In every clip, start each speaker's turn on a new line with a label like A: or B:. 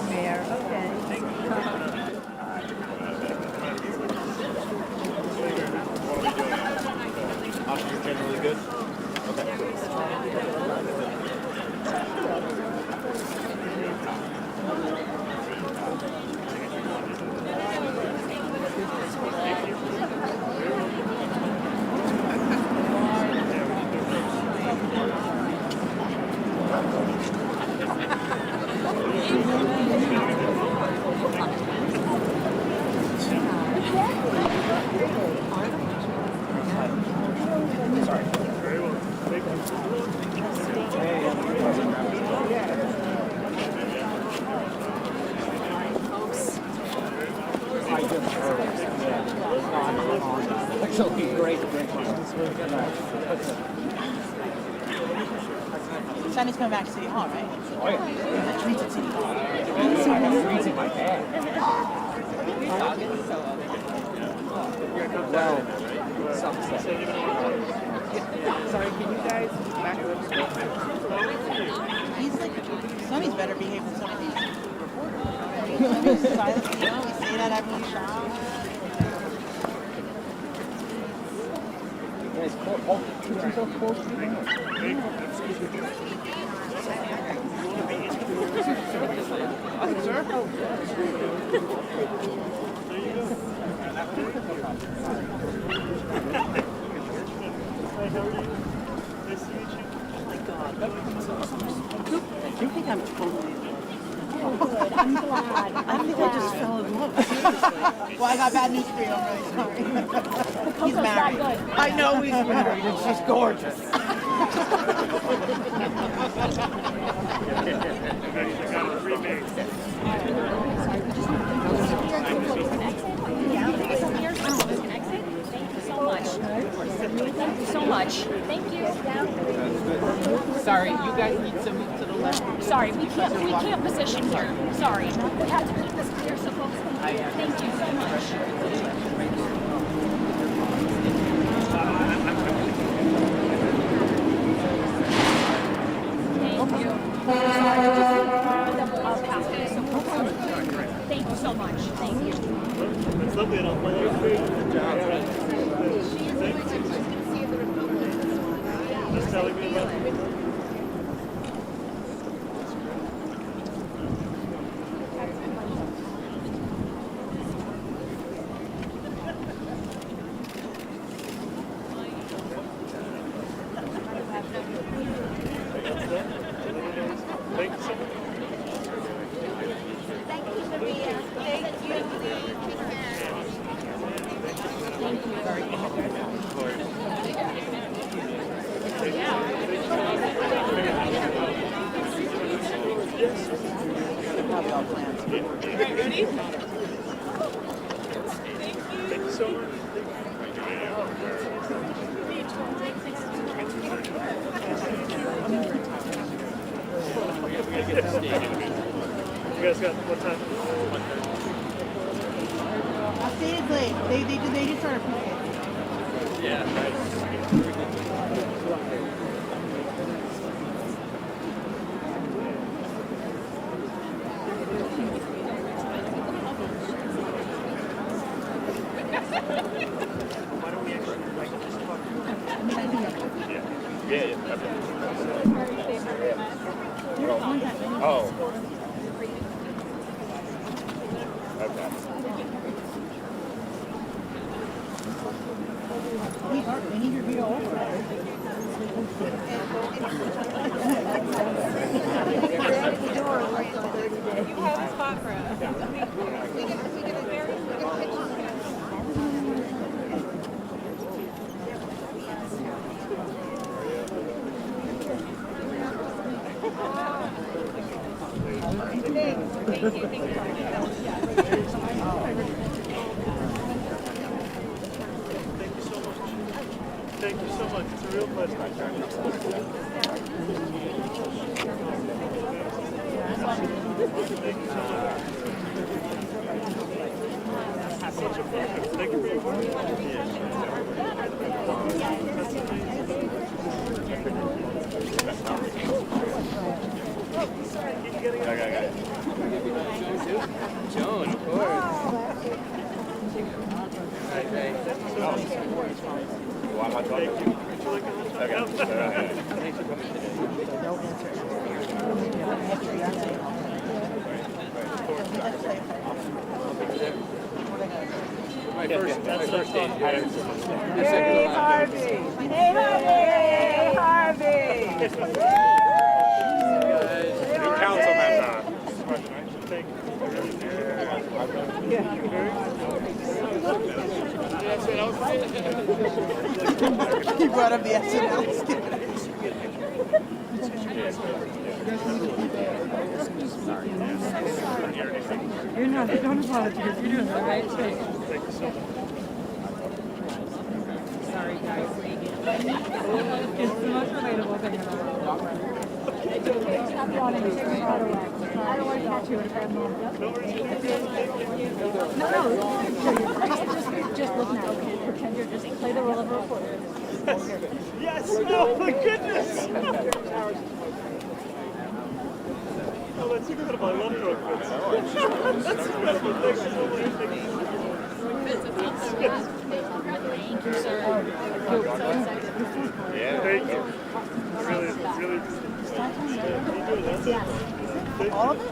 A: Mayor, okay.
B: Oscar's generally good?
C: It'll be great.
A: Sonny's coming back to City Hall, right?
C: Oh, yeah.
A: The treats at City Hall.
C: Reads in my bag. Well, sunset.
D: Sorry, can you guys back up?
A: He's like, Sonny's better behaved than some of these reporters. Sonny's silent, we say that every shot.
C: Guys, keep yourself close to the
D: Oh my God.
A: They think I'm totally in love.
E: Oh, good. I'm glad.
A: I think I just fell in love, seriously. Well, I got bad news for you. I'm really sorry. He's married.
E: That good.
A: I know he's married, and she's gorgeous.
E: Thank you so much. Thank you.
D: Sorry, you guys need to move to the left.
E: Sorry, we can't position here. Sorry. We have to keep this clear so folks can hear. Thank you so much. Thank you. I'll pass this so folks can hear. Thank you so much. Thank you.
B: It's lovely and I'll follow you. Just telling me about it. Thank you so much.
F: Thank you, Maria. Thank you.
E: Thank you very much.
A: Probably all plans.
B: Ready? Thank you so much. You guys got what time?
A: I stayed late. They just started playing.
B: Yeah, Why don't we actually like just talk? Yeah, Oh. Okay.
A: They need your video over.
F: You have a spot for us. We get a very good picture.
B: Thank you so much. It's a real pleasure. Such a pleasure. Thank you for your work. Keep getting it.
D: Joan, of course.
B: You want hot dog? Would you like a hot dog? Okay.
A: Thanks for coming today. No answer.
D: My first date.
G: Hey, Harvey! Hey, Harvey!
B: New council member. Thank
A: He brought up the SNL skit.
G: You're not, don't apologize. You're doing the right thing. Sorry, guys. It's the most relatable thing ever. Stop yawning. Take your shot away. I don't want to catch you at a bad moment. No. Just look now. Okay? Pretend you're just play the role of a reporter.
B: Yes! Oh my goodness! Oh, that's incredible. I love drug bits. That's incredible. Thank you so much.
E: Thank you, sir.
B: Yeah, thank you. Really.
A: All of it?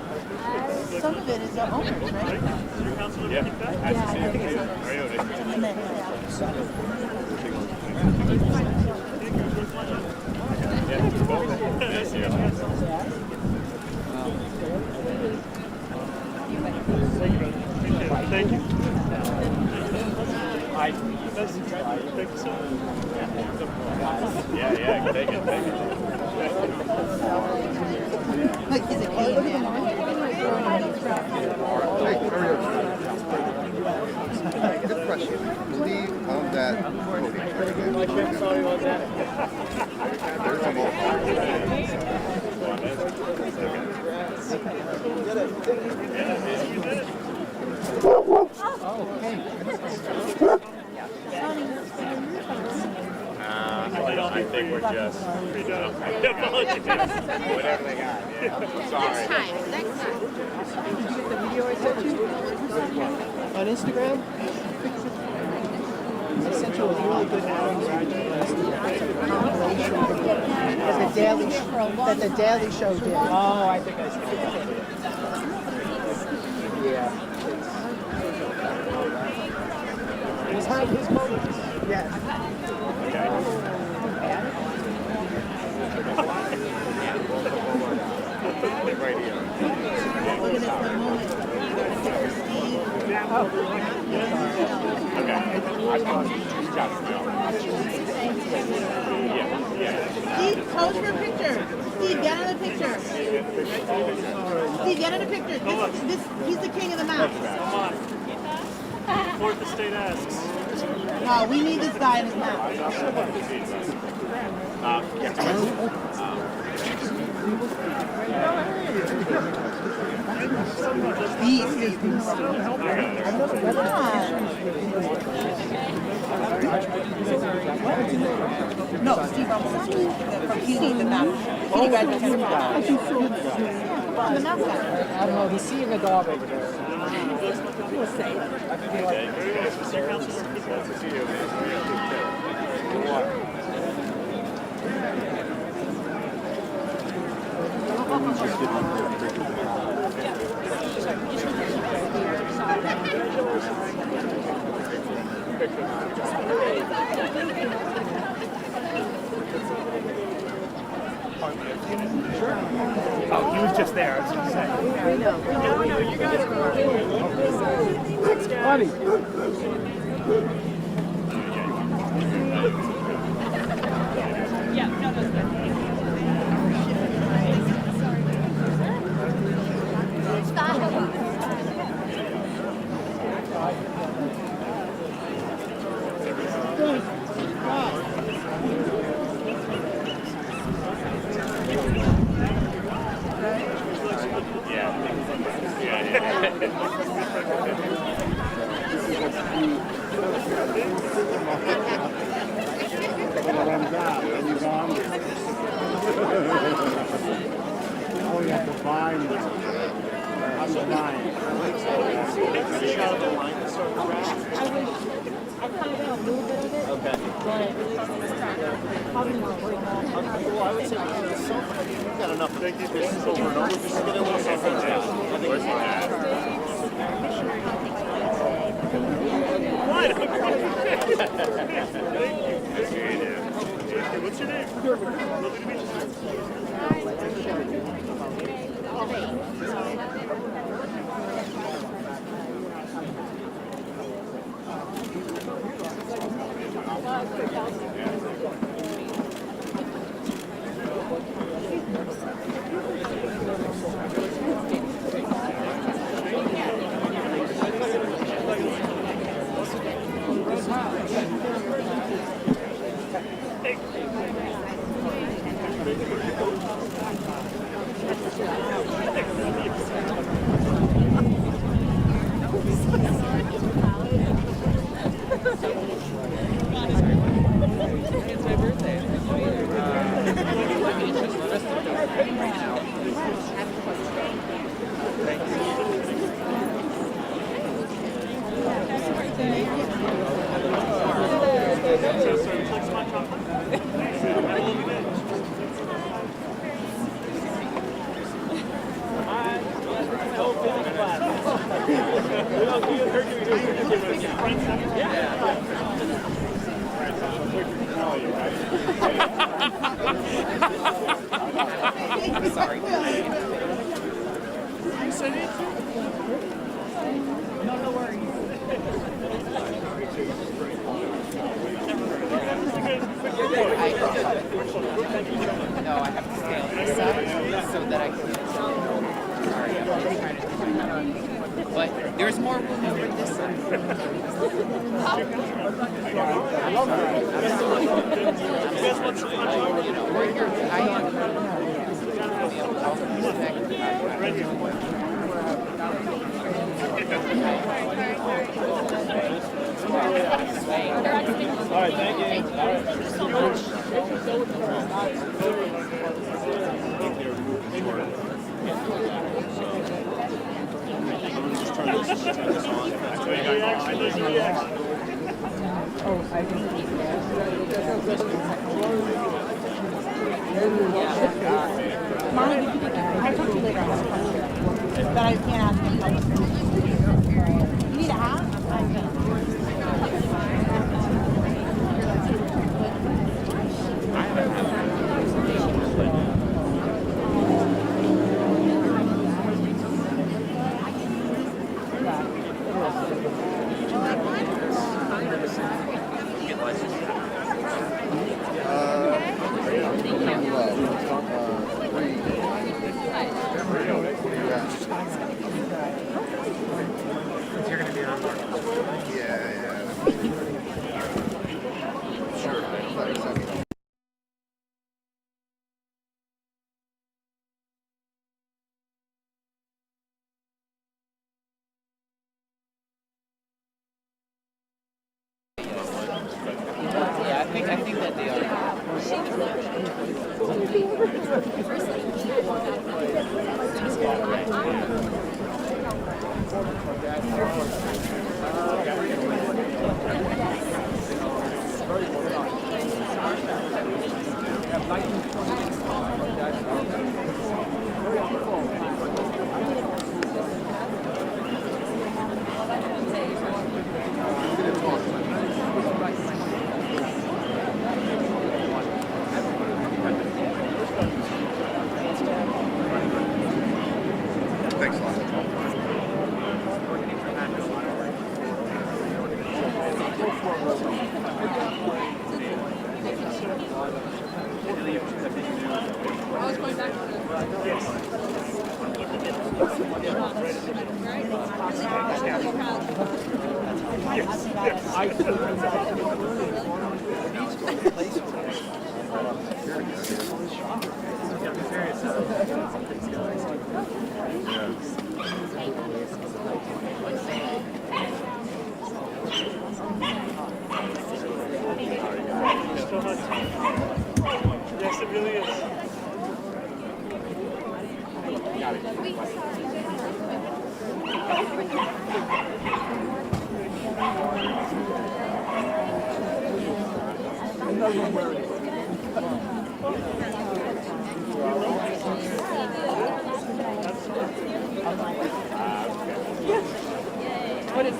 A: Some of it is the owners, right?
B: Your council member keep that?
A: I think it's and then,
C: My ship, sorry about that.
B: I think we're just. I apologize. Whatever they got. Yeah. Sorry.
F: Next time.
A: The video I sent you on Instagram. I sent you a really good compilation that the Daily Show did.
C: Oh, I think I see it. Yeah. He's had his moments.
A: Yeah.
B: Right here.
A: Look at this the moment. Steve. Steve, pose for a picture. Steve, get in the picture. Steve, get in the picture. He's the king of the map.
B: Come on. Fourth estate asks.
A: No, we need this guy in his map. Steve. No, Steve, I'm from PD, the map. PD graduate center. Come on, the map guy.
C: I don't know, he's seeing a dog over there.
B: Oh, he was just there. I was going to say. No, you guys are
C: Buddy.
E: Yeah, no, that's good.
H: Oh, you have to find
B: Well, I would say we've got enough pieces over and over. Just get a little something down. Where's my dad? What? Thank you. What's your name? Lovely to meet
D: No, I have to scale this up so that I can. Sorry. But there's more room over this side. You know, we're here. I am.
C: All right, thank you. All right.
A: Mommy, I talk to you later on this question, but I can't ask him publicly. You need a hat?
D: Yeah, I think that they are.
C: Yes, it really is.
A: What is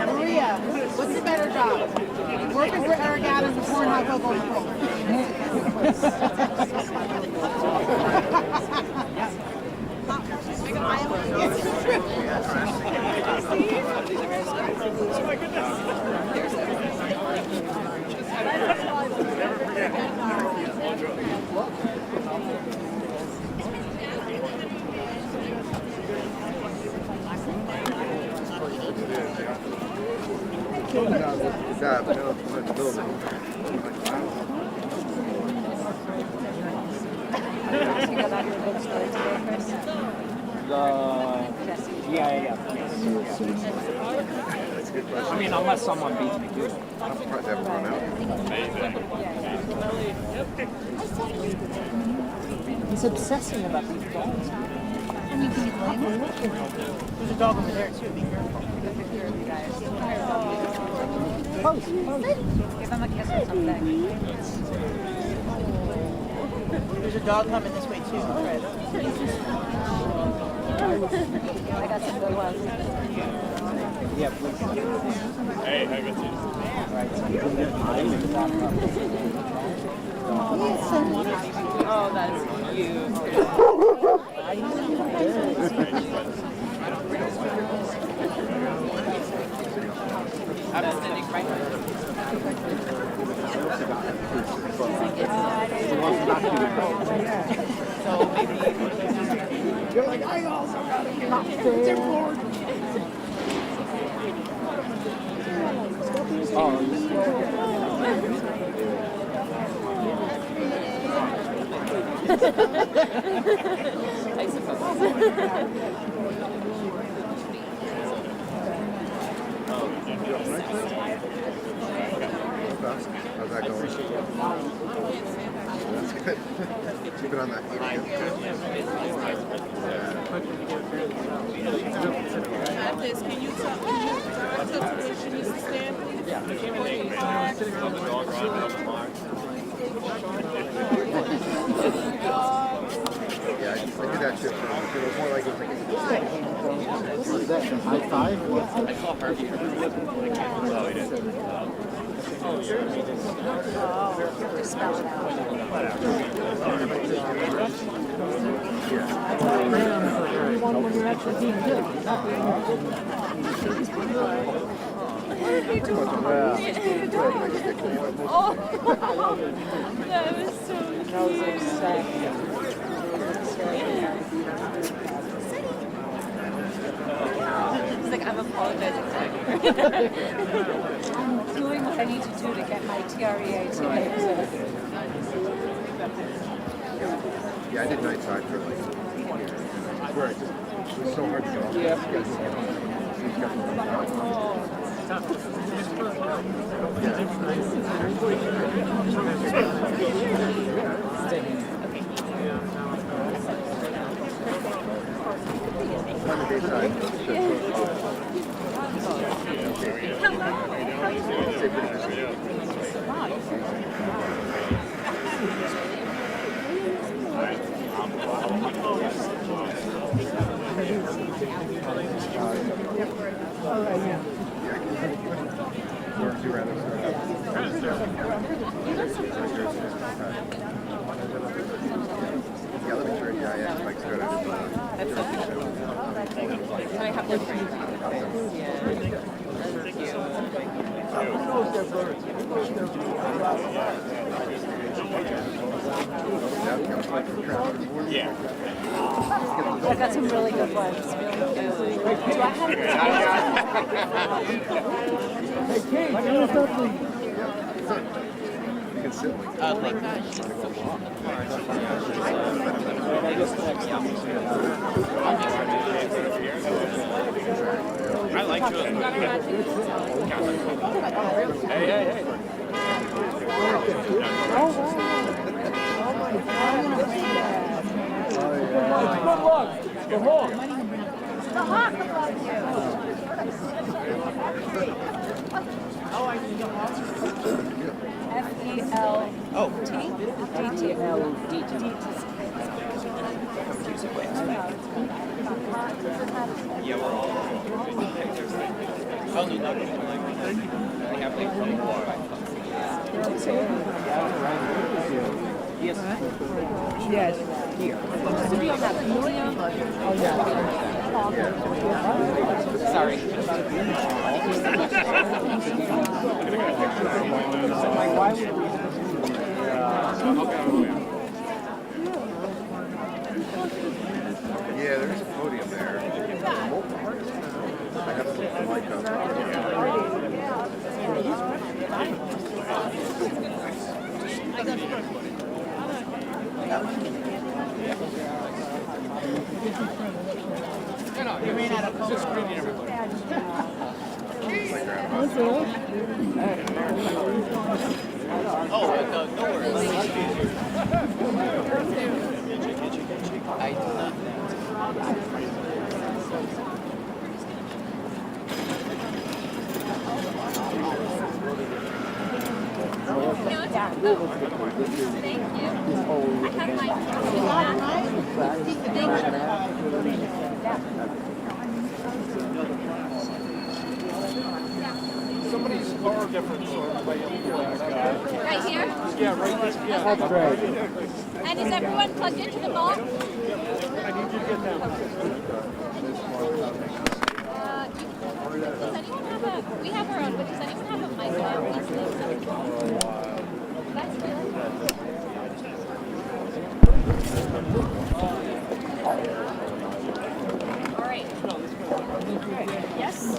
A: Maria, what's the better job? Working for Eric Adams or pouring hot cocoa in the cold? It's true.
C: Oh my goodness.
I: Yeah. I mean, unless someone beats me to it.
B: I'm surprised they haven't run out.
I: He's obsessing about these dogs.
A: There's a dog over there too, be careful.
I: Pose.
G: Give him a kiss or something.
A: There's a dog coming this way too, Fred.
G: I got some good ones.
I: Yeah, please.
C: Hey, how good you?
G: Oh, that's cute.
F: I suppose.
B: How's that going? That's good. Keep it on that.
F: Liz, can you tell where she needs to stand, please? Yeah.
B: Yeah, I did that shit. It was more like it was like a high five. I saw Harvey. Oh, he did.
G: When you're actually being good.
F: Oh, that was so cute. He's like, I'm apologizing to I'm doing what I need to do to get my TREA today.
B: Yeah, I did night side for like years. Right. It was so hard to get off that schedule.
F: I got some really good ones. Do I have
B: You can sit like
C: I like you. Hey, hey, hey.
G: Good luck. The Hawk.
F: the Hawk above you?
C: Yeah, we're all. Tell me nothing like I have like from
G: Yes. Yes. Here.
F: To be on that podium.
G: Oh, yeah.
I: Sorry. Why would we?
B: yeah, there's a podium there. I have to put the mic up.
C: You ran out of color. Just screening everybody. Oh, no worries. I do not.
F: Thank you. I
C: Somebody's car difference or everybody up here.
F: Right here?
C: Yeah, right this. Yeah.
G: That's great.
F: And is everyone plugged into the box?
C: I need you to get down.
F: Does anyone have a, we have our own, but does anyone have a mic now? That's good. All right.
E: Yes?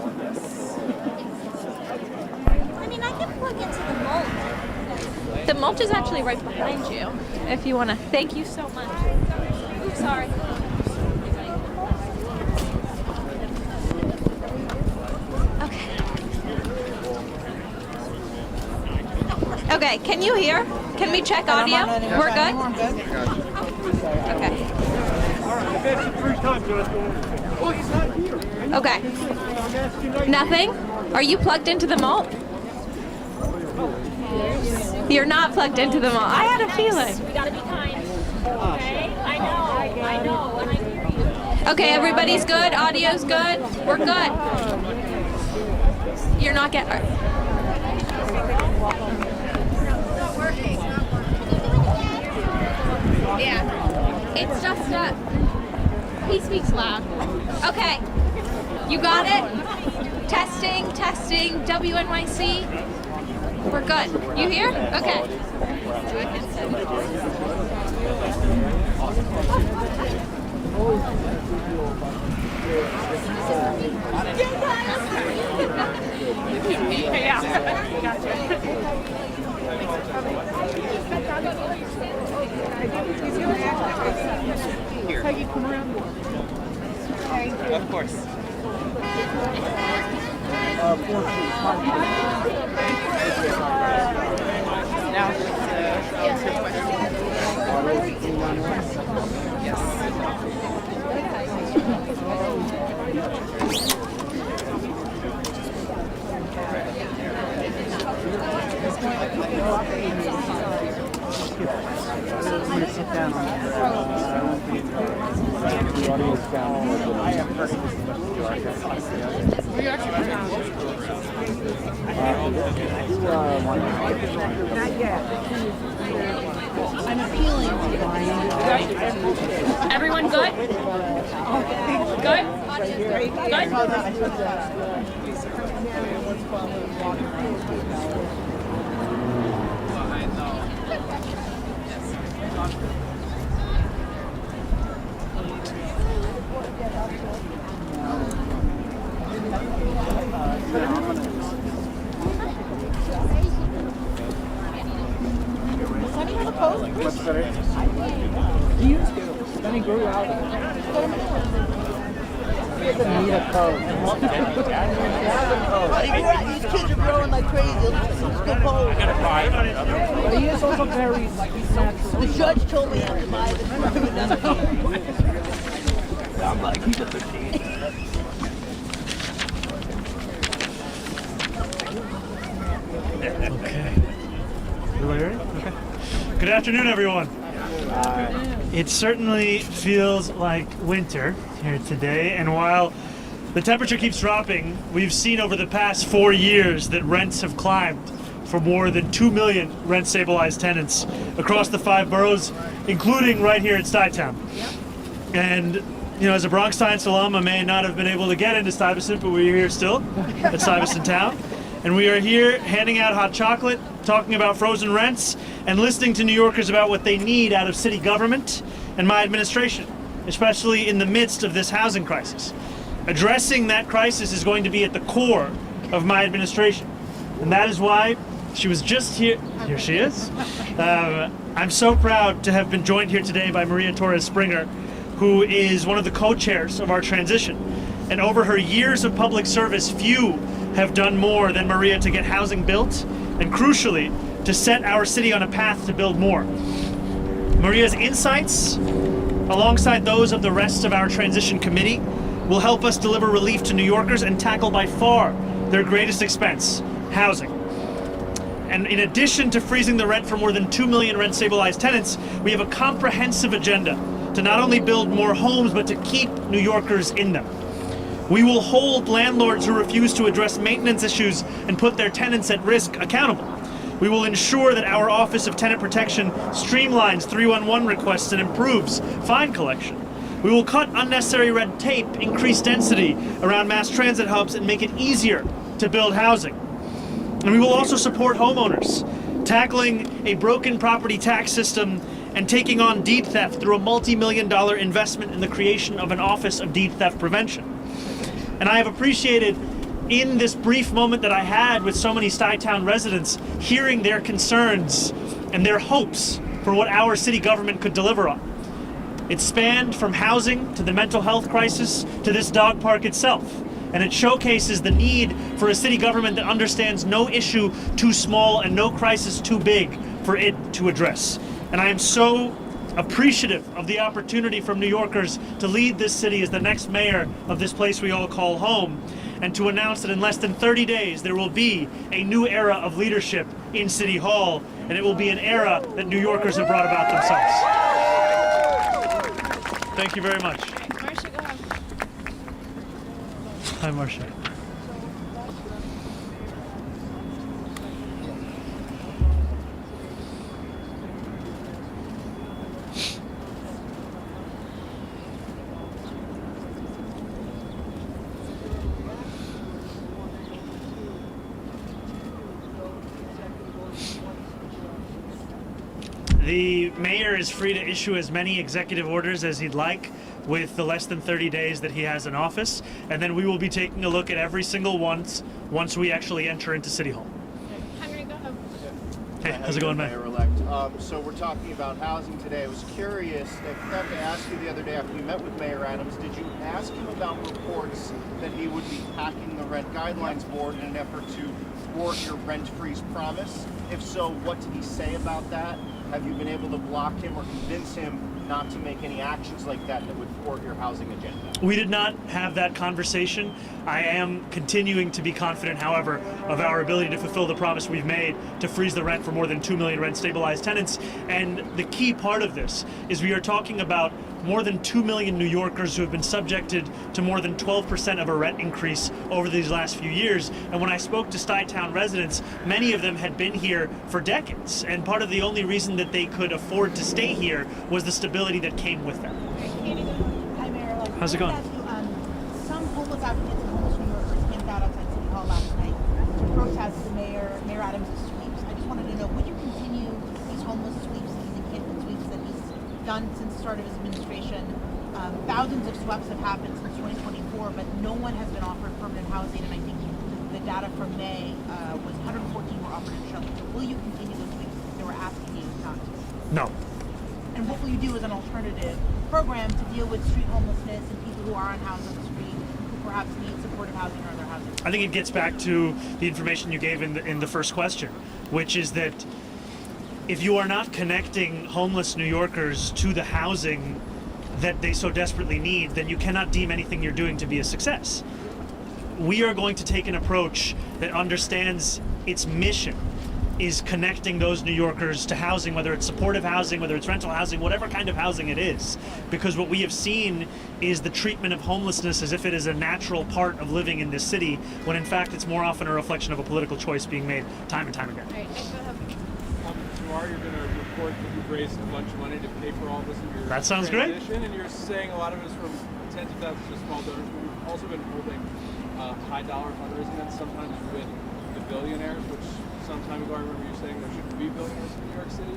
J: I mean, I can plug into the mulch. The mulch is actually right behind you, if you want to. Thank you so much. Oops, sorry. Okay. Okay, can you hear? Can we check audio? We're good? Okay. Okay. Nothing? Are you plugged into the malt? You're not plugged into the malt. I had a feeling.
E: We gotta be kind. Okay? I know, and I hear you.
J: Okay, everybody's good? Audio's good? We're good. You're not getting... Yeah. It's just he speaks loud. Okay. You got it? Testing, WNYC. We're good. You here? Okay.
E: Yeah. Gotcha.
G: Peggy, come around.
D: Of course. Now, answer questions. Yes.
I: I'm going to sit down on the audience down. I have heard
G: Not yet.
A: I'm appealing.
E: Everyone good? Good? Good?
I: What's better? He used to. Then he grew out of it. He doesn't need a code.
A: These kids are growing like crazy. Let's go pose.
I: But he is also very, like, he's natural.
A: The judge told me I have to buy this from another game.
I: I'm like, he's a 13.
K: Okay. Okay. Good afternoon, everyone. It certainly feels like winter here today, and while the temperature keeps dropping, we've seen over the past 4 years that rents have climbed for more than 2 million rent-stabilized tenants across the 5 boroughs, including right here in Stuytown. And you know, as a Bronx Science alum, I may not have been able to get into Stuyvesant, but we're here still at Stuyvesant Town. And we are here handing out hot chocolate, talking about frozen rents, and listening to New Yorkers about what they need out of city government and my administration, especially in the midst of this housing crisis. Addressing that crisis is going to be at the core of my administration. And that is why she was just here. Here she is. I'm so proud to have been joined here today by Maria Torres-Springer, who is one of the co-chairs of our transition. And over her years of public service, few have done more than Maria to get housing built, and crucially, to set our city on a path to build more. Maria's insights, alongside those of the rest of our transition committee, will help us deliver relief to New Yorkers and tackle by far their greatest expense, housing. And in addition to freezing the rent for more than 2 million rent-stabilized tenants, we have a comprehensive agenda to not only build more homes, but to keep New Yorkers in them. We will hold landlords who refuse to address maintenance issues and put their tenants at risk accountable. We will ensure that our Office of Tenant Protection streamlines 311 requests and improves fine collection. We will cut unnecessary red tape, increase density around mass transit hubs, and make it easier to build housing. And we will also support homeowners, tackling a broken property tax system and taking on deed theft through a multi-million-dollar investment in the creation of an Office of Deed Theft Prevention. And I have appreciated in this brief moment that I had with so many Stuytown residents, hearing their concerns and their hopes for what our city government could deliver on. It spanned from housing to the mental health crisis to this dog park itself. And it showcases the need for a city government that understands no issue too small and no crisis too big for it to address. And I am so appreciative of the opportunity from New Yorkers to lead this city as the next mayor of this place we all call home, and to announce that in less than 30 days there will be a new era of leadership in City Hall, and it will be an era that New Yorkers have brought about themselves. Thank you very much.
J: Marcia, go ahead.
K: Hi, Marcia. The mayor is free to issue as many executive orders as he'd like with the less than 30 days that he has in office, and then we will be taking a look at every single one once we actually enter into City Hall.
J: Henry, go ahead.
K: Hey, how's it going, man?
B: Mayor-elect. So we're talking about housing today. I was curious, I forgot to ask you the other day after you met with Mayor Adams, did you ask him about reports that he would be hacking the Rent Guidelines Board in an effort to thwart your rent freeze promise? If so, what did he say about that? Have you been able to block him or convince him not to make any actions like that that would thwart your housing agenda?
K: We did not have that conversation. I am continuing to be confident, however, of our ability to fulfill the promise we've made to freeze the rent for more than 2 million rent-stabilized tenants. And the key part of this is we are talking about more than 2 million New Yorkers who have been subjected to more than 12% of a rent increase over these last few years. And when I spoke to Stuytown residents, many of them had been here for decades. And part of the only reason that they could afford to stay here was the stability that came with that.
A: Hi, Mayor.
K: How's it going?
A: Some homeless advocates and homeless New Yorkers camped out outside City Hall last night to protest the Mayor Adams' sweeps. I just wanted to know, would you continue these homeless sweeps, these encampment sweeps that he's done since the start of his administration? Thousands of sweeps have happened since 2024, but no one has been offered permanent housing, and I think the data from May was 114 were offered in shelter. Will you continue those sweeps? They were asking you not to.
K: No.
A: And what will you do as an alternative program to deal with street homelessness and people who are unhoused on the street, who perhaps need supportive housing or other housing?
K: I think it gets back to the information you gave in the first question, which is that if you are not connecting homeless New Yorkers to the housing that they so desperately need, then you cannot deem anything you're doing to be a success. We are going to take an approach that understands its mission is connecting those New Yorkers to housing, whether it's supportive housing, whether it's rental housing, whatever kind of housing it is. Because what we have seen is the treatment of homelessness as if it is a natural part of living in this city, when in fact it's more often a reflection of a political choice being made time and time again.
J: All right,
C: Tomorrow you're going to report that you've raised a bunch of money to pay for all this in your
K: That sounds great.
C: transition, and you're saying a lot of it is from tens of thousands of small donors. We've also been holding high dollar fundraising events, sometimes with the billionaires, which some time ago I remember you saying there shouldn't be billionaires in New York City.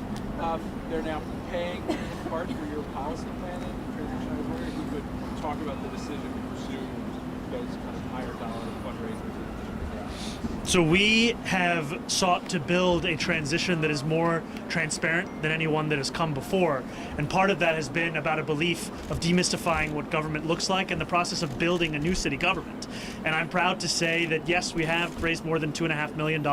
C: They're now paying in part for your policy planning and transition. I was wondering if you could talk about the decision to pursue those kind of higher dollar fundraisers.
K: So we have sought to build a transition that is more transparent than any one that has come before. And part of that has been about a belief of demystifying what government looks like and the process of building a new city government. And I'm proud to say that yes, we have raised more than $2.5 million,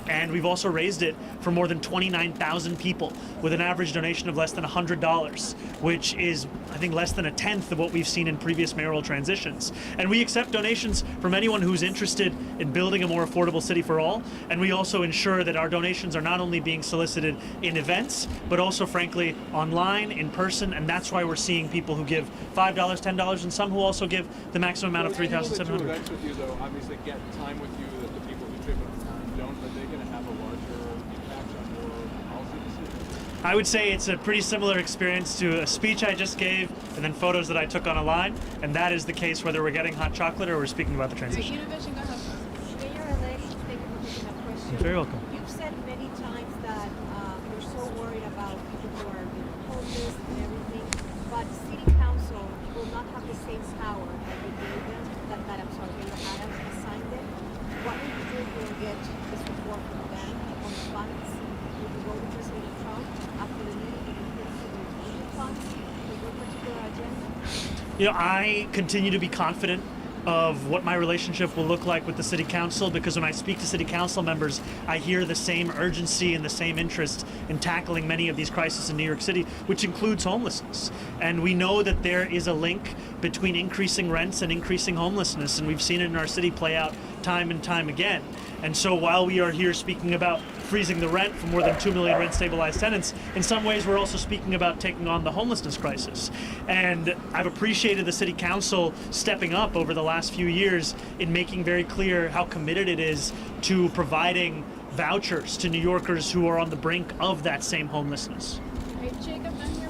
K: and we've also raised it for more than 29,000 people with an average donation of less than $100, which is, I think, less than a tenth of what we've seen in previous mayoral transitions. And we accept donations from anyone who's interested in building a more affordable city for all, and we also ensure that our donations are not only being solicited in events, but also, frankly, online, in person, and that's why we're seeing people who give $5, $10, and some who also give the maximum amount of $3,700.
C: Events with you, though, obviously get time with you that the people who trip don't, but they're going to have a larger impact on your policy decisions.
K: I would say it's a pretty similar experience to a speech I just gave and then photos that I took on a line, and that is the case whether we're getting hot chocolate or we're speaking about the transition.
J: Univision, go ahead.
L: Mayor-elect, thank you for taking that question.
K: You're very welcome.
L: You've said many times that you're so worried about people who are homeless and everything, but City Council will not have the same power that you gave them, that I'm sorry,
K: I continue to be confident of what my relationship will look like with the city council, because when I speak to city council members, I hear the same urgency and the same interest in tackling many of these crises in New York City, which includes homelessness. And we know that there is a link between increasing rents and increasing homelessness, and we've seen it in our city play out time and time again. And so while we are here speaking about freezing the rent for more than 2 million rent-stabilized tenants, in some ways we're also speaking about taking on the homelessness crisis. And I've appreciated the City Council stepping up over the last few years in making very clear how committed it is to providing vouchers to New Yorkers who are on the brink of that same homelessness.
E: Hey, Jacob, I'm here.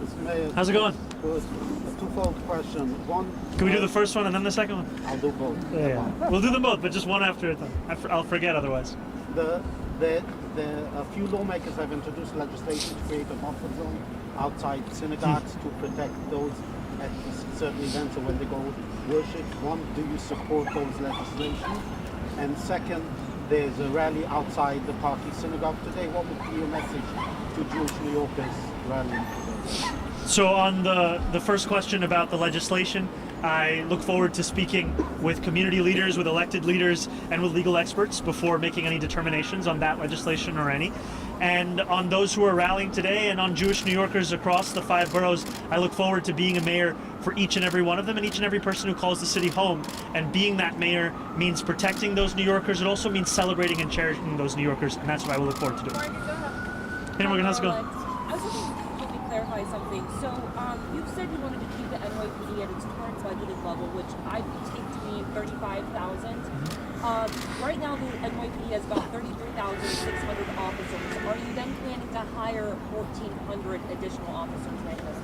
H: Mr. Mayor,
K: How's it going?
H: good. A twofold question. One.
K: Can we do the first one and then the second one?
H: I'll do both.
K: Yeah. We'll do them both, but just one after a time. I'll forget otherwise.
H: A few lawmakers have introduced legislation to create a buffer zone outside synagogues to protect those at certain events or when they go worship. One, do you support those legislation? And second, there's a rally outside the Parky Synagogue today. What would be your message to Jewish New Yorkers rallying today?
K: So on the first question about the legislation, I look forward to speaking with community leaders, with elected leaders, and with legal experts before making any determinations on that legislation or any. And on those who are rallying today and on Jewish New Yorkers across the 5 boroughs, I look forward to being a mayor for each and every one of them and each and every person who calls the city home. And being that mayor means protecting those New Yorkers. It also means celebrating and cherishing those New Yorkers, and that's what I will look forward to doing. Hey Morgan, how's it going?
M: I was hoping you could clarify something. So you said you wanted to keep the NYPD at its current budgeted level, which I take to mean 35,000. Right now, the NYPD has about 33,600 officers. Are you then planning to hire 1,400 additional officers right now?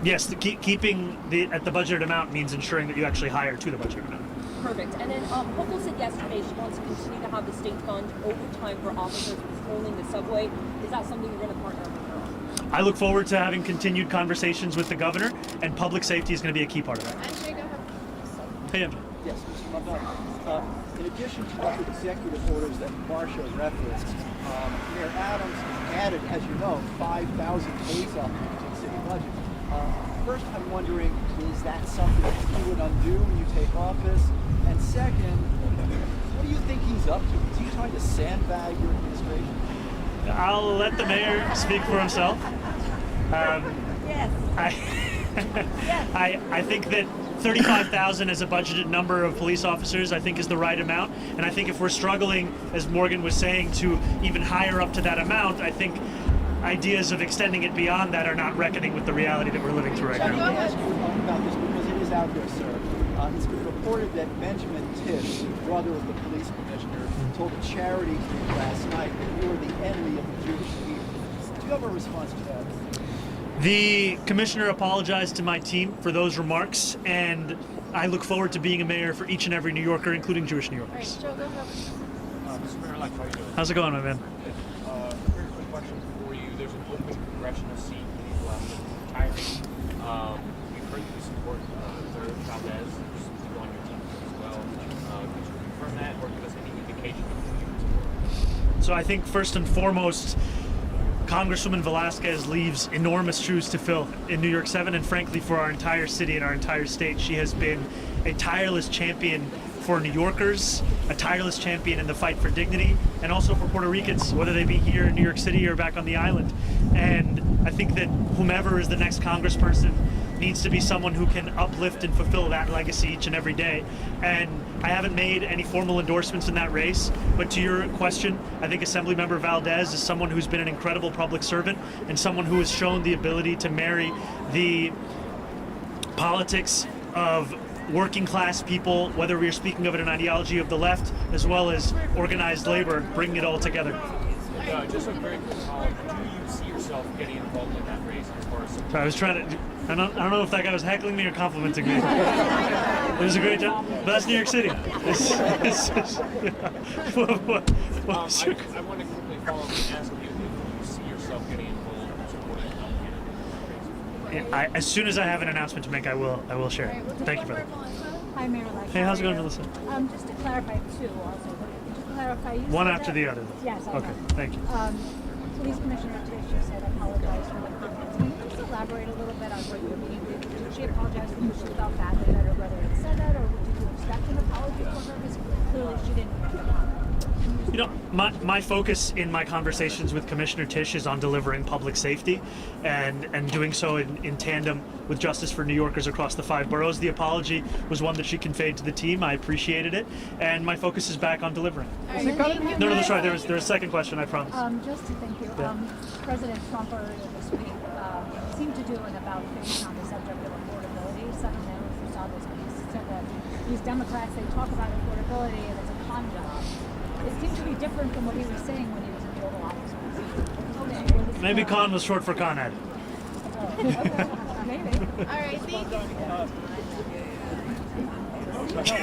K: Yes, keeping at the budgeted amount means ensuring that you actually hire to the budgeted amount.
M: Perfect. And then Hochul said yesterday she wants to continue to have the state fund overtime for officers patrolling the subway. Is that something you're going to partner with her on?
K: I look forward to having continued conversations with the governor, and public safety is going to be a key part of that. Hey, MJ.
I: Yes, Mr. Mamdani. In addition to the executive orders that Marsha referenced, Mayor Adams added, as you know, 5,000 police officers to the city budget. First, I'm wondering, is that something that you would undo when you take office? And second, what do you think he's up to? Is he trying to sandbag your administration?
K: I'll let the mayor speak for himself.
L: Yes.
K: I think that 35,000 as a budgeted number of police officers, I think, is the right amount. And I think if we're struggling, as Morgan was saying, to even higher up to that amount, I think ideas of extending it beyond that are not reckoning with the reality that we're living through right now.
I: Let me ask you about this because it is out there, sir. It's been reported that Benjamin Tisch, the brother of the police commissioner, told a charity group last night that you are the enemy of the Jewish people. Do you have a response to that?
K: The commissioner apologized to my team for those remarks, and I look forward to being a mayor for each and every New Yorker, including Jewish New Yorkers.
C: Mr. Mayor-elect, how are you doing?
K: How's it going, my man?
C: Very quick question for you. There's an open congressional seat in the left retiring. We've heard you support Zohran Mamdani, who's on your team as well. Could you confirm that or give us any indication of who you support?
K: So I think first and foremost, Congresswoman Velasquez leaves enormous shoes to fill in New York 7, and frankly for our entire city and our entire state. She has been a tireless champion for New Yorkers, a tireless champion in the fight for dignity, and also for Puerto Ricans, whether they be here in New York City or back on the island. And I think that whomever is the next congressperson needs to be someone who can uplift and fulfill that legacy each and every day. And I haven't made any formal endorsements in that race, but to your question, I think Assemblymember Valdez is someone who's been an incredible public servant and someone who has shown the ability to marry the politics of working class people, whether we're speaking of an ideology of the left as well as organized labor, bringing it all together.
C: Just a very quick follow-up. Do you see yourself getting involved in that race as far as...
K: So I was trying to, I don't know if that guy was heckling me or complimenting me. It was a great job, but that's New York City.
C: I want to quickly follow up and ask you if you see yourself getting involved in supporting that race.
K: As soon as I have an announcement to make, I will share it. Thank you, brother.
G: Hi, Mayor-elect.
K: Hey, how's it going, Melissa?
G: Just to clarify, too, also. Just to clarify, you
K: One
G: said
K: after
G: that,
K: the other.
G: Yes, I
K: Okay,
G: know.
K: thank you.
G: Police Commissioner Tisch said apologize for the comments. Can you just elaborate a little bit on what you mean?
E: she apologized because she felt bad that her brother had said that, or did you expect an apology from her? Because clearly she didn't make the comment.
K: You know, my focus in my conversations with Commissioner Tisch is on delivering public safety and doing so in tandem with justice for New Yorkers across the 5 boroughs. The apology was one that she conveyed to the team. I appreciated it, and my focus is back on delivering. No, that's right. There was a second question, I promise.
E: Just to thank you.
K: Yeah.
E: President Trump earlier this week seemed to do an about-face on the subject of affordability. Seven members who saw this piece said that these Democrats, they talk about affordability and it's a con job. It seemed to be different from what he was saying when he was in the Oval Office.
K: Maybe con was short for Con Ed.
E: Maybe.
L: All right, thank you.
F: Last question.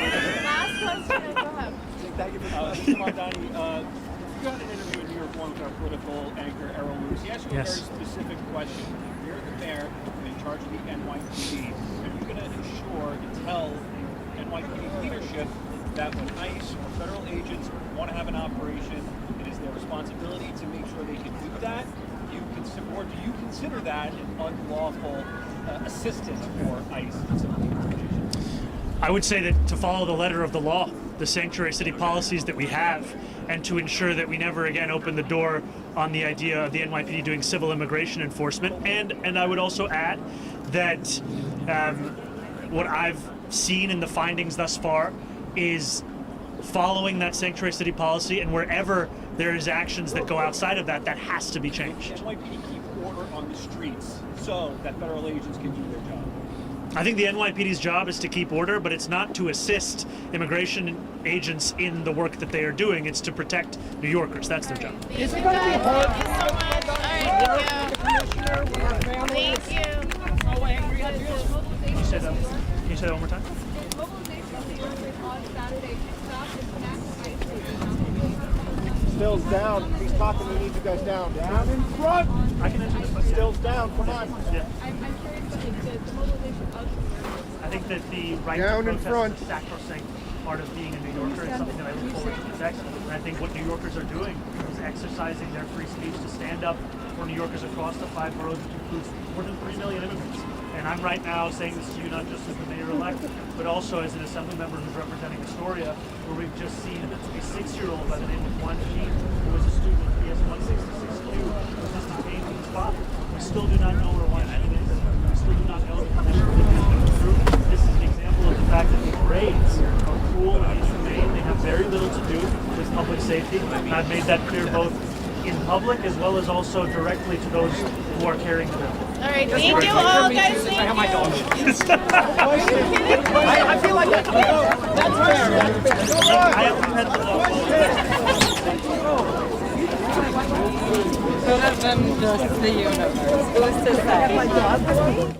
F: Go ahead.
I: Thank you for
C: Mr. Mamdani, you had an interview in New York One with our political anchor, Errol Lewis. He asked you a very specific question. You're the mayor and in charge of the NYPD. Are you going to ensure and tell the NYPD leadership that when ICE or federal agents want to have an operation, it is their responsibility to make sure they can do that? Do you consider that an unlawful assistance for ICE in some of the operations?
K: I would say that to follow the letter of the law, the sanctuary city policies that we have, and to ensure that we never again open the door on the idea of the NYPD doing civil immigration enforcement. And I would also add that what I've seen in the findings thus far is following that sanctuary city policy, and wherever there is actions that go outside of that, that has to be changed.
C: The NYPD keep order on the streets so that federal agents can do their job.
K: I think the NYPD's job is to keep order, but it's not to assist immigration agents in the work that they are doing. It's to protect New Yorkers. That's their job.
F: Thank you so much. All right, thank you.
C: So angry at you.
K: Can you say that one more time?
B: Stills down. He's talking. We need you guys down. Down in front.
K: I can answer this question.
B: Stills down. Come on.
K: Yeah.
F: I'm curious about the mobilization of
K: I think that the right
B: Down
K: to
B: in
K: protest
B: front.
K: is a sacrosanct part of being a New Yorker. It's something that I look forward to protect. And I think what New Yorkers are doing is exercising their free speech to stand up for New Yorkers across the 5 boroughs, which includes more than 3 million immigrants. And I'm right now saying this to you not just as the mayor-elect, but also as an assembly member who's representing Astoria, where we've just seen a 6-year-old by the name of Juan Jean, who was a student of PS 166Q, who was just detained with his father. We still do not know where Juan Jean is. We still do not know the conditions that he's been through. This is an example of the fact that these raids are cruel and inhumane. They have very little to do with public safety. And I've made that clear both in public as well as also directly to those who are carrying the bill.
F: All right, thank you all, guys. Thank
I: I have my dog.
F: I feel like that's
G: Better than just the universe. Who's to say?